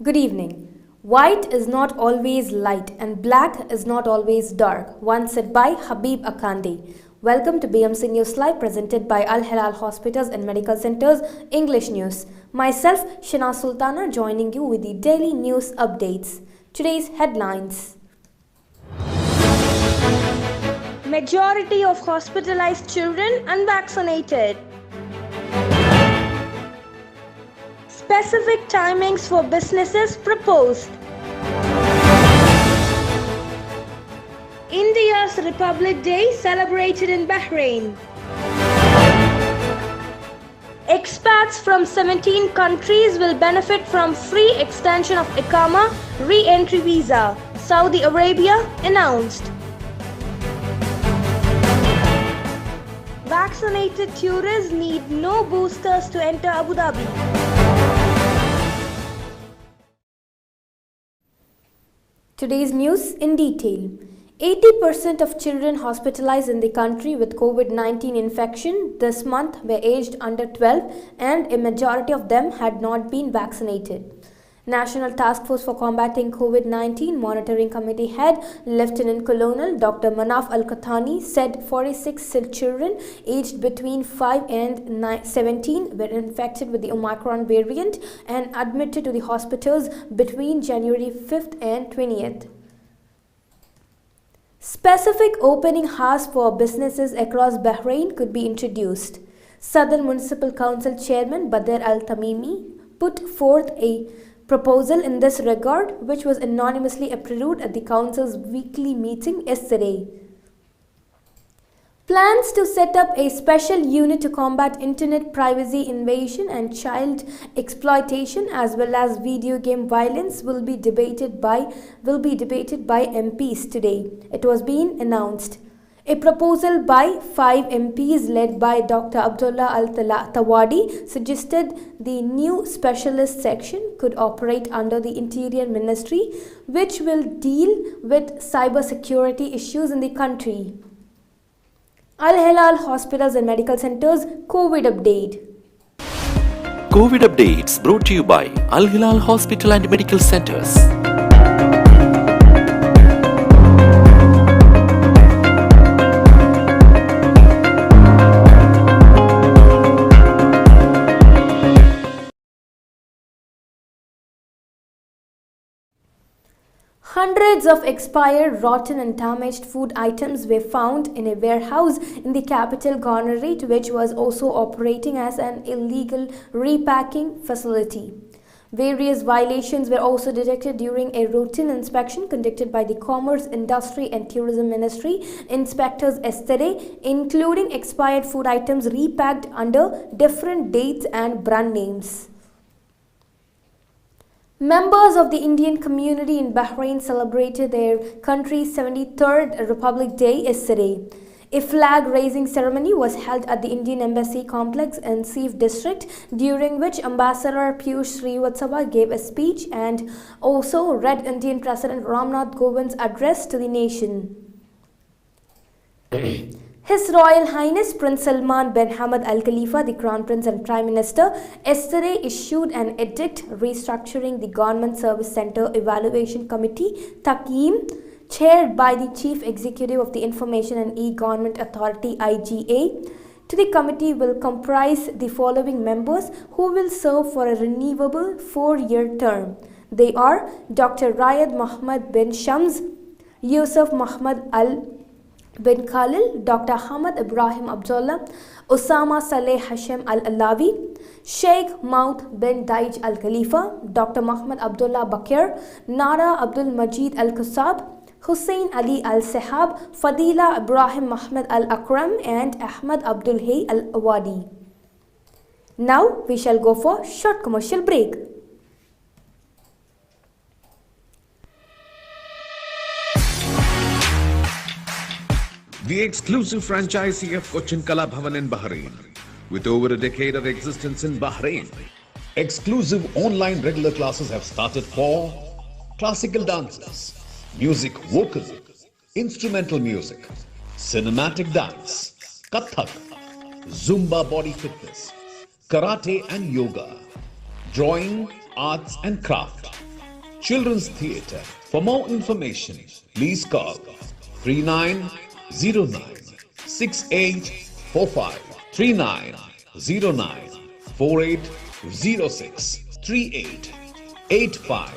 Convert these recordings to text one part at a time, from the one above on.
Good evening. White is not always light and black is not always dark, once said by Habib Akande. Welcome to BMC News Live presented by Al Hilal Hospitals and Medical Centers English News. Myself, Shana Sultana, joining you with the daily news updates. Today's headlines. Majority of hospitalized children unvaccinated. Specific timings for businesses proposed. India's Republic Day celebrated in Bahrain. Expats from 17 countries will benefit from free extension of Iqama re-entry visa, Saudi Arabia announced. Vaccinated tourists need no boosters to enter Abu Dhabi. Today's news in detail. 80% of children hospitalized in the country with COVID-19 infection this month were aged under 12 and a majority of them had not been vaccinated. National Task Force for Combating COVID-19 Monitoring Committee Head Lieutenant Colonel Dr. Manaf Al-Qahtani said 46 children aged between 5 and 17 were infected with the Omicron variant and admitted to the hospitals between January 5th and 20th. Specific opening hours for businesses across Bahrain could be introduced. Southern Municipal Council Chairman Badr Al-Tamimi put forth a proposal in this regard, which was anonymously approved at the Council's weekly meeting yesterday. Plans to set up a special unit to combat internet privacy invasion and child exploitation as well as video game violence will be debated by MPs today. It was being announced. A proposal by 5 MPs led by Dr. Abdullah Al-Tawadi suggested the new specialist section could operate under the Interior Ministry, which will deal with cybersecurity issues in the country. Al Hilal Hospitals and Medical Centers COVID update. COVID updates brought to you by Al Hilal Hospital and Medical Centers. Hundreds of expired, rotten and damaged food items were found in a warehouse in the capital Gonerate, which was also operating as an illegal repacking facility. Various violations were also detected during a routine inspection conducted by the Commerce, Industry and Tourism Ministry inspectors yesterday, including expired food items repacked under different dates and brand names. Members of the Indian community in Bahrain celebrated their country's 73rd Republic Day yesterday. A flag-raising ceremony was held at the Indian Embassy complex in Sif district, during which Ambassador Piyush Srivatsava gave a speech and also read Indian President Ramnath Kovind's address to the nation. His Royal Highness Prince Salman bin Hamad Al Khalifa, the Crown Prince and Prime Minister, yesterday issued an edict restructuring the Government Service Centre Evaluation Committee, Takeem, chaired by the Chief Executive of the Information and E-Government Authority (IGA). To the committee will comprise the following members who will serve for a renewable 4-year term. They are Dr. Rayad Muhammad bin Shams, Yusuf Muhammad Al bin Khalil, Dr. Hamad Ibrahim Abdullah, Osama Saleh Hashem Al-Alawi, Sheikh Maud bin Daij Al-Khalifa, Dr. Muhammad Abdullah Bakir, Nara Abdul Majid Al-Qusab, Hussein Ali Al-Sahab, Fadila Ibrahim Muhammad Al-Akram and Ahmad Abdul Hay Al-Awadi. Now we shall go for short commercial break. The exclusive franchisee of Cochin Kala Bhavan in Bahrain. With over a decade of existence in Bahrain, exclusive online regular classes have started for classical dances, music vocal, instrumental music, cinematic dance, Kathak, Zumba body fitness, karate and yoga, drawing, arts and craft, Children's Theatre. For more information, please call 3909 6845 3909 4806 3885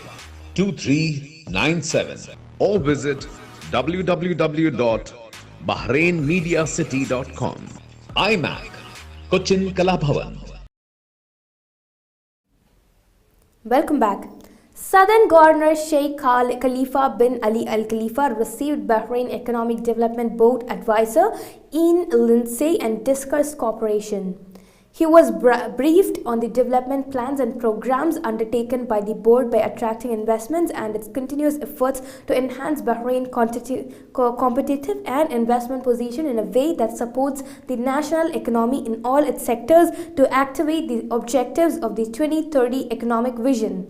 2397 or visit www.bahrainmediacity.com. IMAC, Cochin Kalabhavan. Welcome back. Southern Governor Sheikh Khalifa bin Ali Al Khalifa received Bahrain Economic Development Board advisor Ian Lindsay and discussed cooperation. He was briefed on the development plans and programs undertaken by the board by attracting investments and its continuous efforts to enhance Bahrain's competitive and investment position in a way that supports the national economy in all its sectors to activate the objectives of the 2030 economic vision.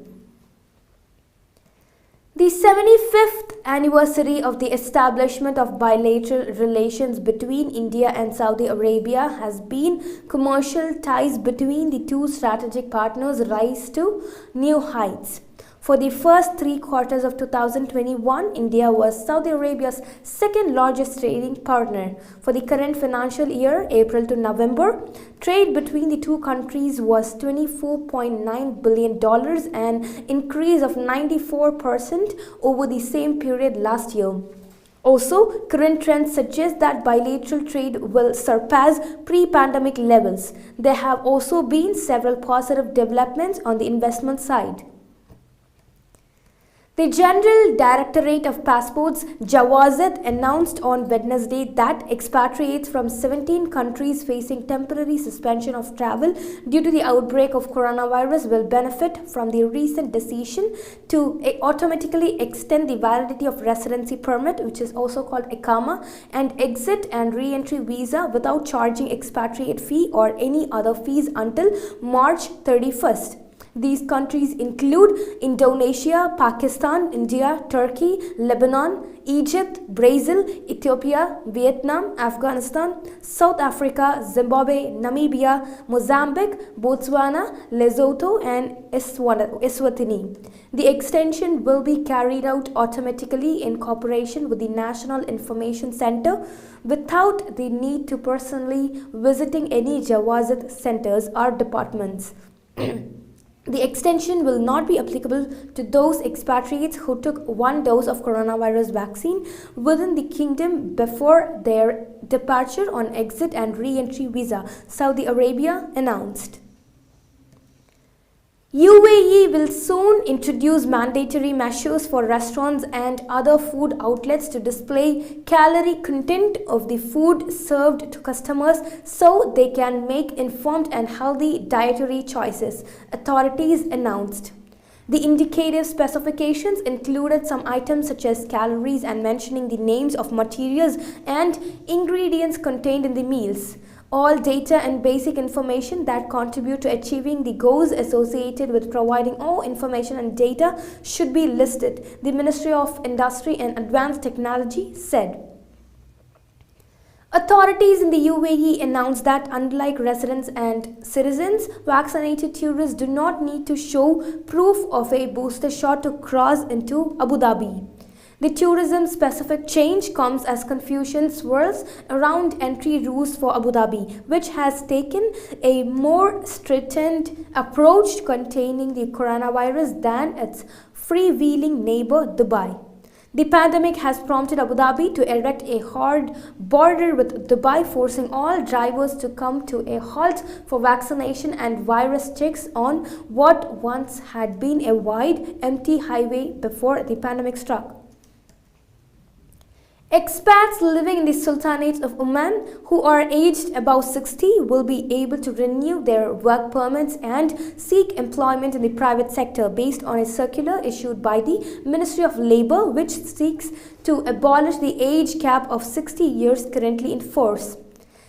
The 75th anniversary of the establishment of bilateral relations between India and Saudi Arabia has been commercial ties between the two strategic partners rise to new heights. For the first 3 quarters of 2021, India was Saudi Arabia's second largest trading partner. For the current financial year, April to November, trade between the two countries was $24.9 billion, an increase of 94% over the same period last year. Also, current trends suggest that bilateral trade will surpass pre-pandemic levels. There have also been several positive developments on the investment side. The General Directorate of Passports, Jawazat, announced on Wednesday that expatriates from 17 countries facing temporary suspension of travel due to the outbreak of coronavirus will benefit from the recent decision to automatically extend the validity of residency permit, which is also called Iqama, and exit and re-entry visa without charging expatriate fee or any other fees until March 31st. These countries include Indonesia, Pakistan, India, Turkey, Lebanon, Egypt, Brazil, Ethiopia, Vietnam, Afghanistan, South Africa, Zimbabwe, Namibia, Mozambique, Botswana, Lesotho, and Eswatini. The extension will be carried out automatically in cooperation with the National Information Center without the need to personally visiting any Jawazat centers or departments. The extension will not be applicable to those expatriates who took 1 dose of coronavirus vaccine within the kingdom before their departure on exit and re-entry visa, Saudi Arabia announced. UAE will soon introduce mandatory measures for restaurants and other food outlets to display calorie content of the food served to customers so they can make informed and healthy dietary choices, authorities announced. The indicative specifications included some items such as calories and mentioning the names of materials and ingredients contained in the meals. All data and basic information that contribute to achieving the goals associated with providing all information and data should be listed, the Ministry of Industry and Advanced Technology said. Authorities in the UAE announced that unlike residents and citizens, vaccinated tourists do not need to show proof of a booster shot to cross into Abu Dhabi. The tourism-specific change comes as confusion swirls around entry rules for Abu Dhabi, which has taken a more stringent approach to containing the coronavirus than its freewheeling neighbor Dubai. The pandemic has prompted Abu Dhabi to erect a hard border with Dubai, forcing all drivers to come to a halt for vaccination and virus checks on what once had been a wide, empty highway before the pandemic struck. Expats living in the Sultanate of Oman who are aged above 60 will be able to renew their work permits and seek employment in the private sector based on a circular issued by the Ministry of Labour, which seeks to abolish the age cap of 60 years currently in force.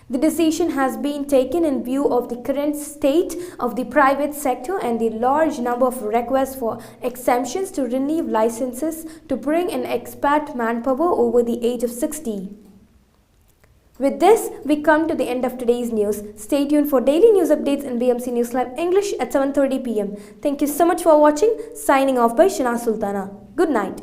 The decision has been taken in view of the current state of the private sector and the large number of requests for exemptions to renew licenses to bring in expat manpower over the age of 60. With this, we come to the end of today's news. Stay tuned for daily news updates in BMC News Live English at 7:30 p.m. Thank you so much for watching. Signing off by Shana Sultana. Good night.